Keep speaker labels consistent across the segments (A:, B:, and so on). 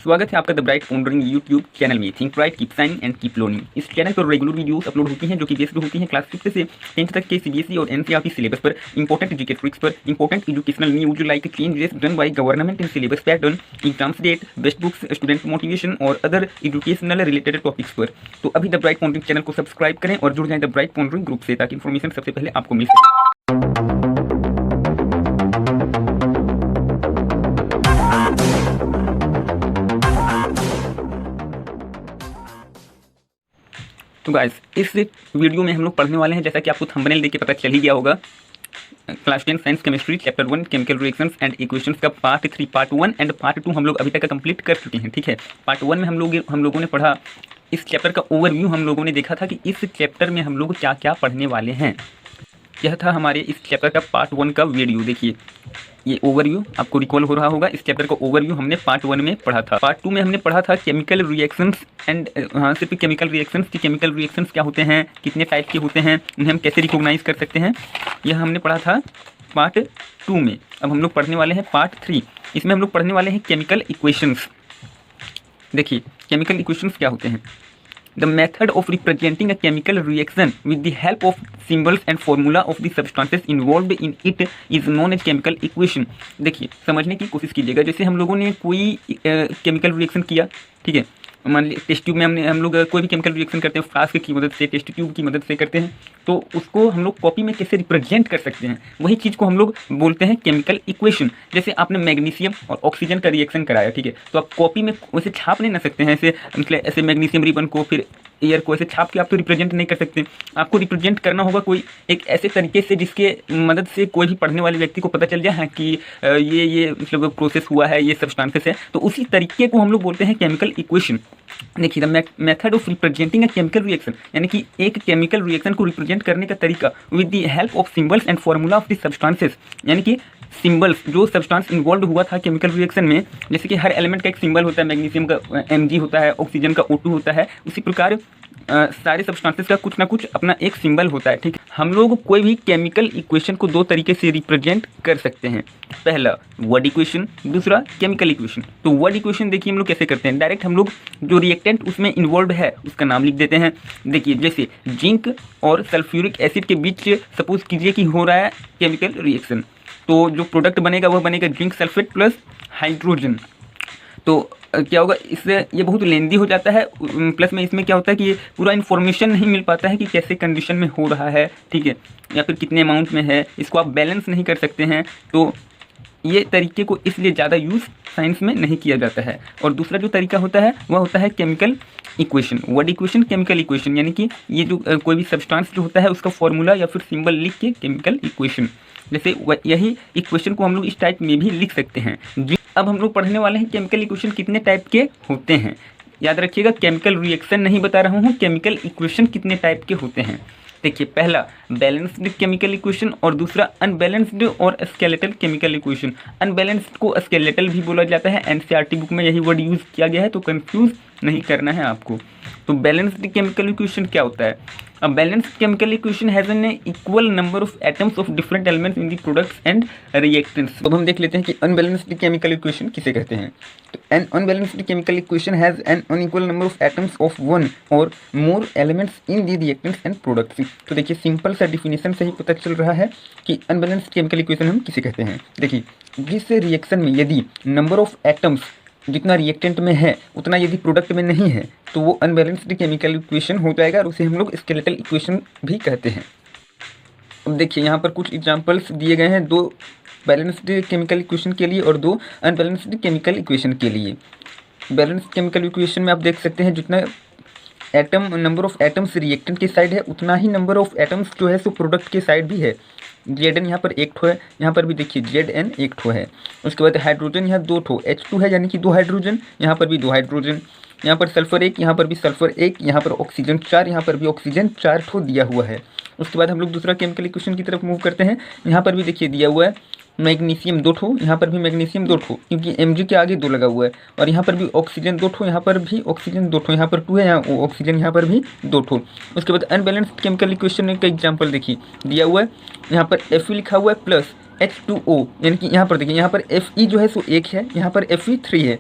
A: स्वागत है आपका द ब्राइट फाउंडरिंग यूट्यूब चैनल में। Think right, keep saying and keep learning. इस चैनल पर रेगुलर वीडियोस अपलोड होती हैं जो कि बेस्ड होती हैं क्लास 5 से 10th तक के सीबीएसई और एनसीईआरटी सिलेबस पर, इंपॉर्टेंट जीके ट्रिक्स पर, important educational news like changes done by government in syllabus pattern, exams date, best books, student motivation और अदर एजुकेशनल रिलेटेड टॉपिक्स पर। तो अभी द ब्राइट फाउंडरिंग चैनल को subscribe करें और जुड़ जाएं द ब्राइट फाउंडरिंग ग्रुप से, ताकि इन्फॉर्मेशन सबसे पहले आपको मिल सके। तो गाइस, इस वीडियो में हम लोग पढ़ने वाले हैं, जैसा कि आपको थंबनेल देख के पता चल ही गया होगा, class 10 science chemistry chapter 1 chemical reactions and equations का पार्ट 3, पार्ट 1 एंड पार्ट 2 हम लोग अभी तक कंप्लीट कर चुके हैं। ठीक है, पार्ट 1 में हम लोगों ने पढ़ा, इस चैप्टर का ओवरव्यू हम लोगों ने देखा था कि इस चैप्टर में हम लोग क्या क्या पढ़ने वाले हैं। यह था हमारे इस चैप्टर का पार्ट 1 का वीडियो। देखिए, ये ओवरव्यू आपको रिकॉल हो रहा होगा। इस चैप्टर का ओवरव्यू हमने पार्ट 1 में पढ़ा था। पार्ट 2 में हमने पढ़ा था केमिकल रिएक्शंस एंड सिर्फ केमिकल रिएक्शंस की केमिकल रिएक्शंस क्या होते हैं, कितने टाइप के होते हैं, उन्हें हम कैसे रिकॉग्नाइज कर सकते हैं, यह हमने पढ़ा था पार्ट 2 में। अब हम लोग पढ़ने वाले हैं पार्ट 3। इसमें हम लोग पढ़ने वाले हैं केमिकल इक्वेशंस। देखिए, केमिकल इक्वेशंस क्या होते हैं। The method of representing a chemical reaction with the help of symbols and formula of the substances involved in it is known as chemical equation। देखिए, समझने की कोशिश कीजिएगा। जैसे हम लोगों ने कोई केमिकल रिएक्शन किया, ठीक है, मान लीजिए टेस्ट ट्यूब में हम लोग कोई भी केमिकल रिएक्शन करते हैं, फ्लास्क की मदद से, टेस्ट ट्यूब की मदद से करते हैं, तो उसको हम लोग कॉपी में कैसे रिप्रेजेंट कर सकते हैं, वही चीज़ को हम लोग बोलते हैं केमिकल इक्वेशन। जैसे आपने मैग्नीशियम और ऑक्सीजन का रिएक्शन कराया, ठीक है, तो आप कॉपी में वैसे छाप नहीं ना सकते हैं, ऐसे मतलब ऐसे मैग्नीशियम रिबन को फिर एयर को ऐसे छाप के आप तो रिप्रेजेंट नहीं कर सकते। आपको रिप्रेजेंट करना होगा कोई एक ऐसे तरीके से जिसके मदद से कोई भी पढ़ने वाले व्यक्ति को पता चल जाए कि ये मतलब प्रोसेस हुआ है, ये सब्सटेंसेस है, तो उसी तरीके को हम लोग बोलते हैं केमिकल इक्वेशन। देखिए, the method of representing a chemical reaction, यानी कि एक केमिकल रिएक्शन को रिप्रेजेंट करने का तरीका with the help of symbols and formula of the substances, यानी कि सिंबल्स, जो सब्सटेंस इन्वॉल्व हुआ था केमिकल रिएक्शन में, जैसे कि हर एलिमेंट का एक सिंबल होता है, मैग्नीशियम का Mg होता है, ऑक्सीजन का O2 होता है, उसी प्रकार सारे सब्सटेंसेस का कुछ ना कुछ अपना एक सिंबल होता है। ठीक, हम लोग कोई भी केमिकल इक्वेशन को दो तरीके से रिप्रेजेंट कर सकते हैं। पहला वर्ड इक्वेशन, दूसरा केमिकल इक्वेशन। तो वर्ड इक्वेशन देखिए हम लोग कैसे करते हैं, डायरेक्ट हम लोग जो रिएक्टेंट उसमें इन्वॉल्व है उसका नाम लिख देते हैं। देखिए, जैसे जिंक और सल्फ्यूरिक एसिड के बीच सपोज कीजिए कि हो रहा है केमिकल रिएक्शन, तो जो प्रोडक्ट बनेगा वह बनेगा जिंक सल्फेट प्लस हाइड्रोजन। तो क्या होगा, इससे ये बहुत लेंदी हो जाता है, प्लस में इसमें क्या होता है कि ये पूरा इन्फॉर्मेशन नहीं मिल पाता है कि कैसे कंडीशन में हो रहा है, ठीक है, या फिर कितने अमाउंट में है, इसको आप बैलेंस नहीं कर सकते हैं। तो ये तरीके को इसलिए ज़्यादा यूज़ साइंस में नहीं किया जाता है। और दूसरा जो तरीका होता है वह होता है chemical equation, word equation, chemical equation, यानी कि ये जो कोई भी सब्सटेंस जो होता है उसका फॉर्मूला या फिर सिंबल लिख के केमिकल इक्वेशन, जैसे यही इक्वेशन को हम लोग इस टाइप में भी लिख सकते हैं। अब हम लोग पढ़ने वाले हैं केमिकल इक्वेशन कितने टाइप के होते हैं। याद रखिएगा, केमिकल रिएक्शन नहीं बता रहा हूँ, केमिकल इक्वेशन कितने टाइप के होते हैं। देखिए, पहला बैलेंस्ड केमिकल इक्वेशन और दूसरा अनबैलेंस्ड और स्केलेटल केमिकल इक्वेशन। अनबैलेंस्ड को स्केलेटल भी बोला जाता है, एनसीईआरटी बुक में यही वर्ड यूज़ किया गया है, तो कंफ्यूज नहीं करना है आपको। तो बैलेंस्ड केमिकल इक्वेशन क्या होता है। A balanced chemical equation has an equal number of atoms of different elements in the products and reactants। अब हम देख लेते हैं कि unbalanced chemical equation किसे कहते हैं। तो an unbalanced chemical equation has an unequal number of atoms of one or more elements in the reactants and products। तो देखिए, सिंपल सा डिफिनेशन से ही पता चल रहा है कि अनबैलेंस्ड केमिकल इक्वेशन हम किसे कहते हैं। देखिए, जिस रिएक्शन में यदि नंबर ऑफ एटम्स जितना रिएक्टेंट में है उतना यदि प्रोडक्ट में नहीं है तो वो अनबैलेंस्ड केमिकल इक्वेशन हो जाएगा, और उसे हम लोग स्केलेटल इक्वेशन भी कहते हैं। अब देखिए, यहाँ पर कुछ एग्जांपल्स दिए गए हैं, दो बैलेंस्ड केमिकल इक्वेशन के लिए और दो अनबैलेंस्ड केमिकल इक्वेशन के लिए। बैलेंस्ड केमिकल इक्वेशन में आप देख सकते हैं जितना atom, number of atoms reactant की साइड है उतना ही नंबर ऑफ एटम्स जो है सो प्रोडक्ट की साइड भी है। Zn यहाँ पर एक ठो है, यहाँ पर भी देखिए Zn एक ठो है। उसके बाद हाइड्रोजन यहाँ दो ठो, H2 है यानी कि दो हाइड्रोजन, यहाँ पर भी दो हाइड्रोजन, यहाँ पर सल्फर एक, यहाँ पर भी सल्फर एक, यहाँ पर ऑक्सीजन 4, यहाँ पर भी ऑक्सीजन 4 ठो दिया हुआ है। उसके बाद हम लोग दूसरा केमिकल इक्वेशन की तरफ मूव करते हैं। यहाँ पर भी देखिए दिया हुआ है मैग्नीशियम 2 ठो, यहाँ पर भी मैग्नीशियम 2 ठो, क्योंकि Mg के आगे 2 लगा हुआ है, और यहाँ पर भी ऑक्सीजन 2 ठो, यहाँ पर भी ऑक्सीजन 2 ठो, यहाँ पर 2 है, यहाँ ऑक्सीजन यहाँ पर भी 2 ठो। उसके बाद अनबैलेंस्ड केमिकल इक्वेशन का एग्जांपल देखिए दिया हुआ है, यहाँ पर Fe लिखा हुआ है प्लस H2O, यानी कि यहाँ पर देखिए, यहाँ पर Fe जो है सो 1 है, यहाँ पर Fe 3 है।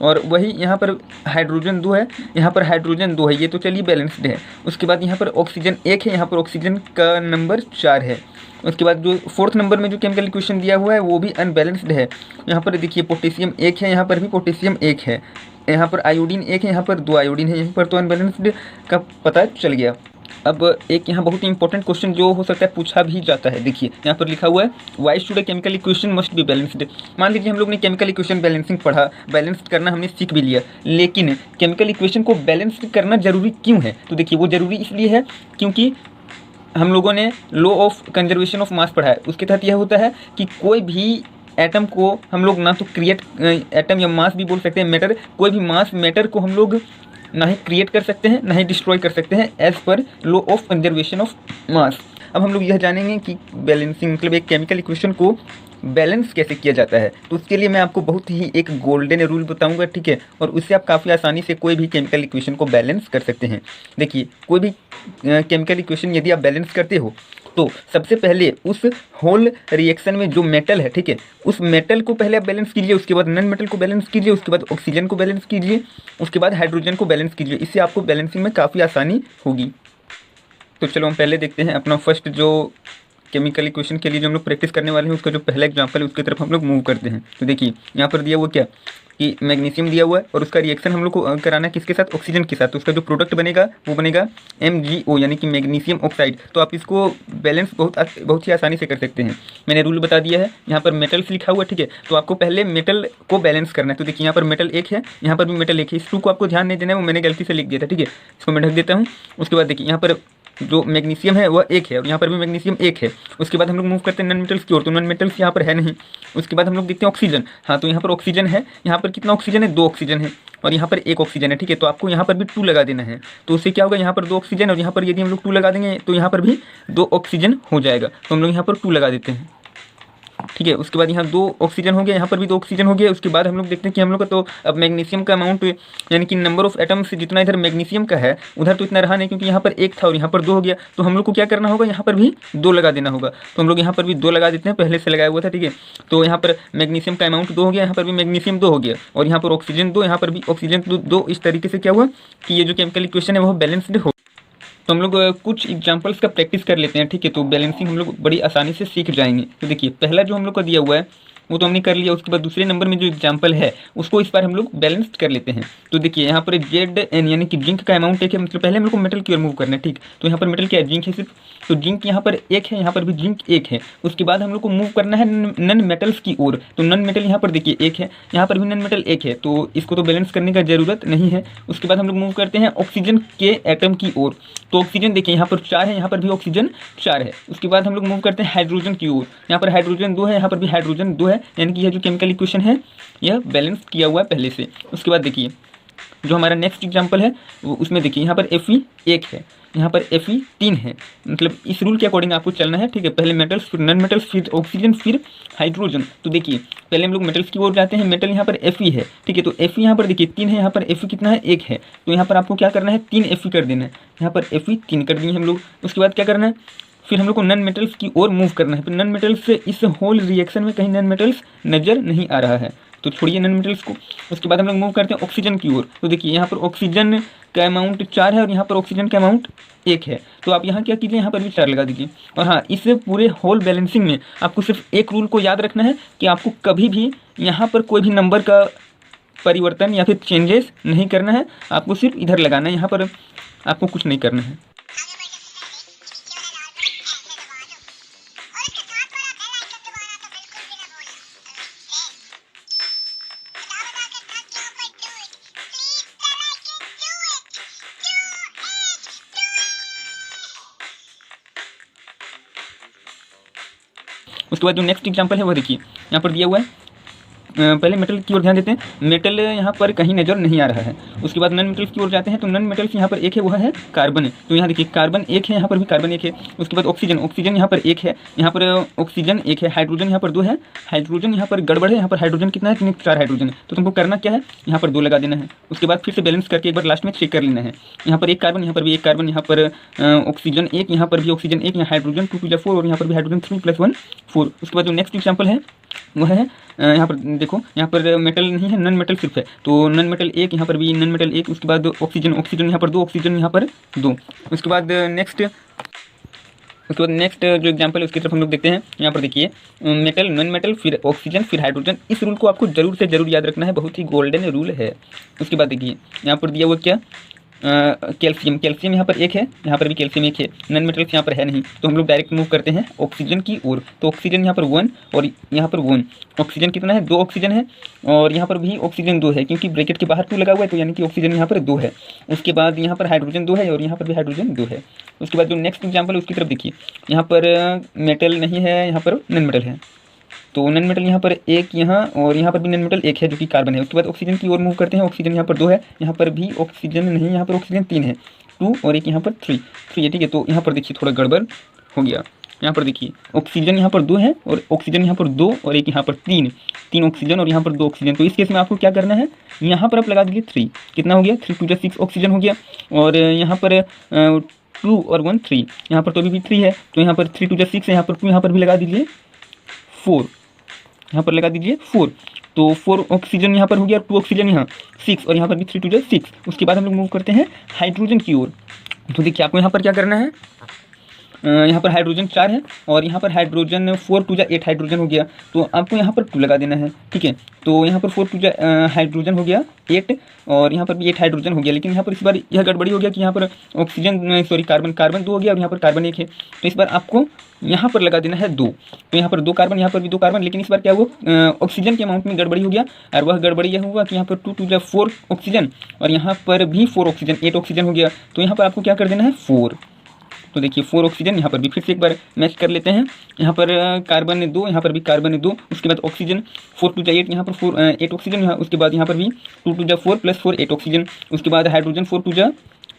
A: और वही यहाँ पर हाइड्रोजन 2 है, यहाँ पर हाइड्रोजन 2 है, ये तो चलिए बैलेंस्ड है। उसके बाद यहाँ पर ऑक्सीजन 1 है, यहाँ पर ऑक्सीजन का नंबर 4 है। उसके बाद जो 4th नंबर में जो केमिकल इक्वेशन दिया हुआ है वो भी अनबैलेंस्ड है। यहाँ पर देखिए पोटेशियम 1 है, यहाँ पर भी पोटेशियम 1 है, यहाँ पर आयोडीन 1 है, यहाँ पर 2 आयोडीन है, यहाँ पर तो अनबैलेंस्ड का पता चल गया। अब एक यहाँ बहुत ही इंपॉर्टेंट क्वेश्चन जो हो सकता है पूछा भी जाता है, देखिए यहाँ पर लिखा हुआ है why should a chemical equation must be balanced. मान लीजिए हम लोग ने केमिकल इक्वेशन बैलेंसिंग पढ़ा, बैलेंस करना हमने सीख भी लिया, लेकिन केमिकल इक्वेशन को बैलेंस करना जरूरी क्यों है? तो देखिए वो जरूरी इसलिए है क्योंकि हम लोगों ने लॉ ऑफ कंजर्वेशन ऑफ मास पढ़ा है। उसके तहत यह होता है कि कोई भी एटम को हम लोग ना तो क्रिएट, एटम या मास भी बोल सकते हैं, मैटर, कोई भी मास मैटर को हम लोग ना ही क्रिएट कर सकते हैं ना ही डिस्ट्रॉय कर सकते हैं as per law of conservation of mass. अब हम लोग यह जानेंगे कि बैलेंसिंग मतलब एक केमिकल इक्वेशन को बैलेंस कैसे किया जाता है। तो उसके लिए मैं आपको बहुत ही एक गोल्डन रूल बताऊंगा, ठीक है, और उससे आप काफ़ी आसानी से कोई भी केमिकल इक्वेशन को बैलेंस कर सकते हैं। देखिए कोई भी केमिकल इक्वेशन यदि आप बैलेंस करते हो तो सबसे पहले उस होल रिएक्शन में जो मेटल है, ठीक है, उस मेटल को पहले आप बैलेंस कीजिए, उसके बाद नॉन मेटल को बैलेंस कीजिए, उसके बाद ऑक्सीजन को बैलेंस कीजिए, उसके बाद हाइड्रोजन को बैलेंस कीजिए। इससे आपको बैलेंसिंग में काफ़ी आसानी होगी। तो चलो हम पहले देखते हैं अपना फर्स्ट जो केमिकल इक्वेशन के लिए जो हम लोग प्रैक्टिस करने वाले हैं उसका जो पहला एग्जांपल है उसकी तरफ हम लोग मूव करते हैं। तो देखिए यहाँ पर दिया हुआ क्या कि मैग्नीशियम दिया हुआ है और उसका रिएक्शन हम लोग को कराना है किसके साथ? ऑक्सीजन के साथ। तो उसका जो प्रोडक्ट बनेगा वो बनेगा MgO यानी कि मैग्नीशियम ऑक्साइड। तो आप इसको बैलेंस बहुत ही आसानी से कर सकते हैं। मैंने रूल बता दिया है, यहाँ पर मेटल्स लिखा हुआ है, ठीक है, तो आपको पहले मेटल को बैलेंस करना है। तो देखिए यहाँ पर मेटल 1 है, यहाँ पर भी मेटल 1 है, इस 2 को आपको ध्यान नहीं देना है, वो मैंने गलती से लिख दिया था, ठीक है, इसको मैं ढक देता हूँ। उसके बाद देखिए यहाँ पर जो मैग्नीशियम है वह 1 है और यहाँ पर भी मैग्नीशियम 1 है। उसके बाद हम लोग मूव करते हैं नॉन मेटल्स की ओर, तो नॉन मेटल्स यहाँ पर है नहीं। उसके बाद हम लोग देखते हैं ऑक्सीजन। हाँ, तो यहाँ पर ऑक्सीजन है, यहाँ पर कितना ऑक्सीजन है? 2 ऑक्सीजन है और यहाँ पर 1 ऑक्सीजन है, ठीक है, तो आपको यहाँ पर भी 2 लगा देना है। तो उससे क्या होगा, यहाँ पर 2 ऑक्सीजन और यहाँ पर यदि हम लोग 2 लगा देंगे तो यहाँ पर भी 2 ऑक्सीजन हो जाएगा। तो हम लोग यहाँ पर 2 लगा देते हैं, ठीक है। उसके बाद यहाँ 2 ऑक्सीजन हो गया, यहाँ पर भी 2 ऑक्सीजन हो गया। उसके बाद हम लोग देखते हैं कि हम लोग का तो अब मैग्नीशियम का अमाउंट यानी कि नंबर ऑफ एटम्स जितना इधर मैग्नीशियम का है उधर तो इतना रहा नहीं, क्योंकि यहाँ पर 1 था और यहाँ पर 2 हो गया। तो हम लोग को क्या करना होगा, यहाँ पर भी 2 लगा देना होगा। तो हम लोग यहाँ पर भी 2 लगा देते हैं, पहले से लगाया हुआ था, ठीक है। तो यहाँ पर मैग्नीशियम का अमाउंट 2 हो गया, यहाँ पर भी मैग्नीशियम 2 हो गया और यहाँ पर ऑक्सीजन 2, यहाँ पर भी ऑक्सीजन 2। इस तरीके से क्या हुआ कि ये जो केमिकल इक्वेशन है वो बैलेंस्ड हो। तो हम लोग कुछ एग्जांपल्स का प्रैक्टिस कर लेते हैं, ठीक है, तो बैलेंसिंग हम लोग बड़ी आसानी से सीख जाएंगे। तो देखिए पहला जो हम लोग को दिया हुआ है वो तो हमने कर लिया। उसके बाद दूसरे नंबर में जो एग्जांपल है उसको इस बार हम लोग बैलेंस कर लेते हैं। तो देखिए यहाँ पर Zn यानी कि जिंक का अमाउंट 1 है, मतलब पहले हम लोग को मेटल की ओर मूव करना है, ठीक। तो यहाँ पर मेटल क्या है? जिंक है सिर्फ। तो जिंक यहाँ पर 1 है, यहाँ पर भी जिंक 1 है। उसके बाद हम लोग को मूव करना है नॉन मेटल्स की ओर। तो नॉन मेटल यहाँ पर देखिए 1 है, यहाँ पर भी नॉन मेटल 1 है, तो इसको तो बैलेंस करने का जरूरत नहीं है। उसके बाद हम लोग मूव करते हैं ऑक्सीजन के एटम की ओर। तो ऑक्सीजन देखिए यहाँ पर 4 है, यहाँ पर भी ऑक्सीजन 4 है। उसके बाद हम लोग मूव करते हैं हाइड्रोजन की ओर। यहाँ पर हाइड्रोजन 2 है, यहाँ पर भी हाइड्रोजन 2 है, यानी कि यह जो केमिकल इक्वेशन है यह बैलेंस किया हुआ है पहले से। उसके बाद देखिए जो हमारा नेक्स्ट एग्जांपल है वो उसमें देखिए यहाँ पर Fe 1 है, यहाँ पर Fe 3 है। मतलब इस रूल के अकॉर्डिंग आपको चलना है, ठीक है, पहले मेटल्स फिर नॉन मेटल्स फिर ऑक्सीजन फिर हाइड्रोजन। तो देखिए पहले हम लोग मेटल्स की ओर जाते हैं, मेटल यहाँ पर Fe है, ठीक है, तो Fe यहाँ पर देखिए 3 है, यहाँ पर Fe कितना है? 1 है। तो यहाँ पर आपको क्या करना है? 3 Fe कर देना है, यहाँ पर Fe 3 कर दिए हम लोग। उसके बाद क्या करना है? फिर हम लोग को नॉन मेटल्स की ओर मूव करना है। फिर नॉन मेटल्स से इस होल रिएक्शन में कहीं नॉन मेटल्स नज़र नहीं आ रहा है, तो छोड़िए नॉन मेटल्स को। उसके बाद हम लोग मूव करते हैं ऑक्सीजन की ओर। तो देखिए यहाँ पर ऑक्सीजन का अमाउंट 4 है और यहाँ पर ऑक्सीजन का अमाउंट 1 है। तो आप यहाँ क्या कीजिए, यहाँ पर भी 4 लगा दीजिए। और हाँ, इस पूरे होल बैलेंसिंग में आपको सिर्फ एक रूल को याद रखना है कि आपको कभी भी यहाँ पर कोई भी नंबर का परिवर्तन या फिर चेंजेस नहीं करना है, आपको सिर्फ इधर लगाना है, यहाँ पर आपको कुछ नहीं करना है। उसके बाद जो नेक्स्ट एग्जांपल है वो देखिए यहाँ पर दिया हुआ है। पहले मेटल की ओर ध्यान देते हैं, मेटल यहाँ पर कहीं नज़र नहीं आ रहा है। उसके बाद नॉन मेटल्स की ओर जाते हैं, तो नॉन मेटल्स यहाँ पर 1 है, वह है कार्बन। तो यहाँ देखिए कार्बन 1 है, यहाँ पर भी कार्बन 1 है। उसके बाद ऑक्सीजन, ऑक्सीजन यहाँ पर 1 है, यहाँ पर ऑक्सीजन 1 है। हाइड्रोजन यहाँ पर 2 है, हाइड्रोजन यहाँ पर गड़बड़ है, यहाँ पर हाइड्रोजन कितना है? 4 हाइड्रोजन है। तो तुमको करना क्या है, यहाँ पर 2 लगा देना है। उसके बाद फिर से बैलेंस करके एक बार लास्ट में चेक कर लेना है। यहाँ पर 1 कार्बन, यहाँ पर भी 1 कार्बन, यहाँ पर ऑक्सीजन 1, यहाँ पर भी ऑक्सीजन 1, यहाँ हाइड्रोजन 2 + 4 और यहाँ पर भी हाइड्रोजन 3 + 1 4। उसके बाद जो नेक्स्ट एग्जाम्पल है वह है यहाँ पर देखो, यहाँ पर मेटल नहीं है, नॉन मेटल सिर्फ है, तो नॉन मेटल एक, यहाँ पर भी नॉन मेटल एक, उसके बाद ऑक्सीजन, ऑक्सीजन यहाँ पर दो, ऑक्सीजन यहाँ पर दो। उसके बाद नेक्स्ट जो एग्जांपल है उसकी तरफ हम लोग देखते हैं। यहाँ पर देखिए, मेटल, नॉन मेटल, फिर ऑक्सीजन, फिर हाइड्रोजन। इस रूल को आपको जरूर से जरूर याद रखना है, बहुत ही गोल्डन रूल है। उसके बाद देखिए यहाँ पर दिया हुआ क्या, कैल्शियम, कैल्शियम यहाँ पर एक है, यहाँ पर भी कैल्शियम एक है, नॉन मेटल्स यहाँ पर है नहीं, तो हम लोग डायरेक्ट मूव करते हैं ऑक्सीजन की ओर। तो ऑक्सीजन यहाँ पर 1 और यहाँ पर 1, ऑक्सीजन कितना है, 2 ऑक्सीजन है, और यहाँ पर भी ऑक्सीजन 2 है, क्योंकि ब्रैकेट के बाहर 2 लगा हुआ है, तो यानी कि ऑक्सीजन यहाँ पर 2 है। उसके बाद यहाँ पर हाइड्रोजन 2 है और यहाँ पर भी हाइड्रोजन 2 है। उसके बाद जो नेक्स्ट एग्जाम्पल उसकी तरफ देखिए, यहाँ पर मेटल नहीं है, यहाँ पर नॉन मेटल है, तो नॉन मेटल यहाँ पर एक, यहाँ और यहाँ पर भी नॉन मेटल एक है जो कि कार्बन है। उसके बाद ऑक्सीजन की ओर मूव करते हैं, ऑक्सीजन यहाँ पर 2 है, यहाँ पर भी ऑक्सीजन नहीं, यहाँ पर ऑक्सीजन 3 है, 2 और एक यहाँ पर 3 है, ठीक है। तो यहाँ पर देखिए थोड़ा गड़बड़ हो गया, यहाँ पर देखिए ऑक्सीजन यहाँ पर 2 है और ऑक्सीजन यहाँ पर 2 और एक यहाँ पर 3 ऑक्सीजन और यहाँ पर 2 ऑक्सीजन। तो इस केस में आपको क्या करना है, यहाँ पर आप लगा दीजिए 3, कितना हो गया, 3 2 6 ऑक्सीजन हो गया, और यहाँ पर 2 और 1 3, यहाँ पर तो अभी भी 3 है, तो यहाँ पर 3 2 6 है, यहाँ पर 2, यहाँ पर भी लगा दीजिए 4, यहाँ पर लगा दीजिए 4, तो 4 ऑक्सीजन यहाँ पर हो गया, 2 ऑक्सीजन यहाँ 6 और यहाँ पर भी 3 2 6। उसके बाद हम लोग मूव करते हैं हाइड्रोजन की ओर। तो देखिए आपको यहाँ पर क्या करना है, यहाँ पर हाइड्रोजन 4 है और यहाँ पर हाइड्रोजन 4 2 8 हाइड्रोजन हो गया, तो आपको यहाँ पर 2 लगा देना है, ठीक है। तो यहाँ पर 4 2 हाइड्रोजन हो गया 8 और यहाँ पर भी 8 हाइड्रोजन हो गया, लेकिन यहाँ पर इस बार यह गड़बड़ी हो गया कि यहाँ पर ऑक्सीजन कार्बन 2 हो गया और यहाँ पर कार्बन 1 है, तो इस बार आपको यहाँ पर लगा देना है 2, तो यहाँ पर 2 कार्बन, यहाँ पर भी 2 कार्बन, लेकिन इस बार क्या हुआ, ऑक्सीजन के अमाउंट में गड़बड़ी हो गया, और वह गड़बड़ी यह हुआ कि यहाँ पर 2 2 4 ऑक्सीजन और यहाँ पर भी 4 ऑक्सीजन, 8 ऑक्सीजन हो गया, तो यहाँ पर आपको क्या कर देना है 4। तो देखिए 4 ऑक्सीजन, यहाँ पर भी फिर से एक बार मैच कर लेते हैं, यहाँ पर कार्बन 2, यहाँ पर भी कार्बन 2, उसके बाद ऑक्सीजन 4 2 8, यहाँ पर 8 ऑक्सीजन, यहाँ उसके बाद यहाँ पर भी 2 2 4 + 4 8 ऑक्सीजन, उसके बाद हाइड्रोजन 4 2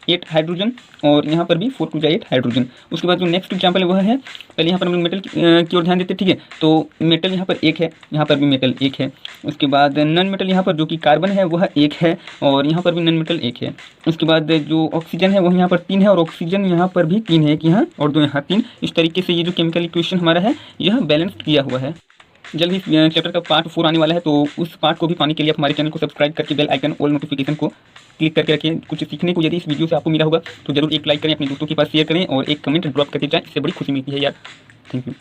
A: 8 हाइड्रोजन और यहाँ पर भी 4 2 8 हाइड्रोजन। उसके बाद जो नेक्स्ट एग्जाम्पल है वह है, पहले यहाँ पर हम लोग मेटल की ओर ध्यान देते हैं, ठीक है। तो मेटल यहाँ पर एक है, यहाँ पर भी मेटल एक है, उसके बाद नॉन मेटल यहाँ पर जो कि कार्बन है वह एक है और यहाँ पर भी नॉन मेटल एक है। उसके बाद जो ऑक्सीजन है वह यहाँ पर 3 है और ऑक्सीजन यहाँ पर भी 3 है, एक यहाँ और 2 यहाँ 3। इस तरीके से ये जो केमिकल इक्वेशन हमारा है यह बैलेंस किया हुआ है। जल्द ही चैप्टर का पार्ट 4 आने वाला है, तो उस पार्ट को भी पाने के लिए आप हमारे चैनल को सब्सक्राइब करके बेल आइकन ऑल नोटिफिकेशन को क्लिक करके रखें। कुछ सीखने को यदि इस वीडियो से आपको मिला होगा तो जरूर एक लाइक करें, अपने दोस्तों के पास शेयर करें और एक कमेंट ड्रॉप करके जाएं, इससे बड़ी खुशी मिलती है यार। Thank you.